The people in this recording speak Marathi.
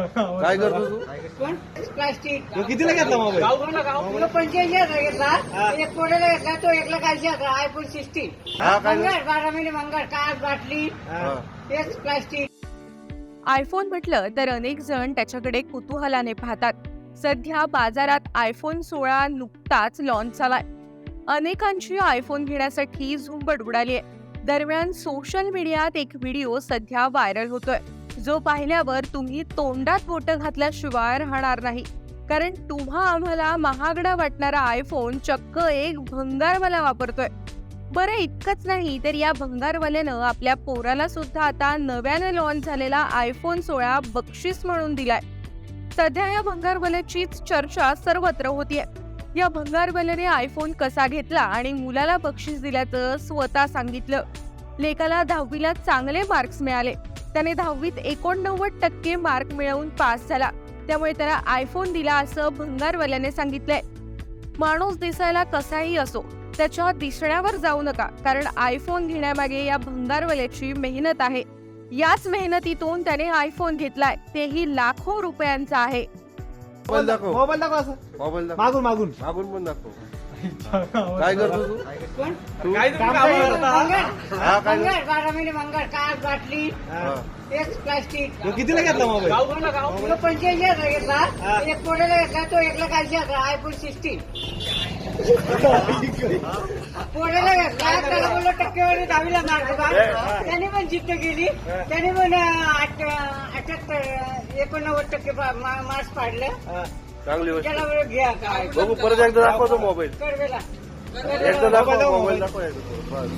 काय करतो तू? पण प्लास्टिक तो कितीला घेतला मोबाईल? 85,000 घेतला, एक कोड्याला घेतला, तो 1,80,000 आयफोन 16. हा, काय मंगळ 12 महिने मंगळ, काच बाटली, हा. तेच प्लास्टिक. आयफोन म्हटलं तर अनेक जण त्याच्याकडे कुतूहलाने पाहतात. सध्या बाजारात आयफोन 16 नुकताच लॉन्च झालाय. अनेकांची आयफोन घेण्यासाठी झुंबड उडाली आहे. दरम्यान सोशल मीडियात एक व्हिडिओ सध्या व्हायरल होतोय, जो पाहिल्यावर तुम्ही तोंडात बोटं घातल्याशिवाय राहणार नाही. कारण तुम्हा आम्हाला महागडा वाटणारा आयफोन चक्क एक भंगारवाला वापरतोय. बरं, इतकंच नाही तर या भंगारवाल्यानं आपल्या पोराला सुद्धा आता नव्याने लॉन्च झालेला आयफोन 16 बक्षीस म्हणून दिलाय. सध्या या भंगारवाल्याचीच चर्चा सर्वत्र होतीये. या भंगारवाल्याने आयफोन कसा घेतला आणि मुलाला बक्षीस दिल्याचं स्वतः सांगितलं. लेकाला 10वीला चांगले मार्क्स मिळाले. त्याने 10वीत 89% मार्क मिळवून पास झाला. त्यामुळे त्याला आयफोन दिला असं भंगारवाल्याने सांगितलंय. माणूस दिसायला कसाही असो, त्याच्या दिसण्यावर जाऊ नका, कारण आयफोन घेण्यामागे या भंगारवाल्याची मेहनत आहे. याच मेहनतीतून त्याने आयफोन घेतलाय, तेही लाखो रुपयांचा आहे. मोबाईल दाखव. मोबाईल दाखव असं मोबाईल दाखव. मागून मागून. मागून पण दाखव. काय करतो तू? पण तू? काय तुम्ही काम करत होता? हा, काय मंगळ 12 महिने मंगळ, काच बाटली, हा. तेच प्लास्टिक. तो कितीला घेतला मोबाईल? 85,000 घेतला, एक कोड्याला घेतला, तो 1,80,000 आयफोन 16. कोड्याला घेतला, त्याला बोललो टक्केवारी 10वीला मार्क होता. त्याने पण जिद्द केली, त्याने पण 89% मार्क्स पाडलं. चांगली गोष्ट. त्याला बोललो घ्या काय बघू, परत एकदा दाखवतो मोबाईल. करवेला. एकदा दाखव मोबाईल दाखव. बस.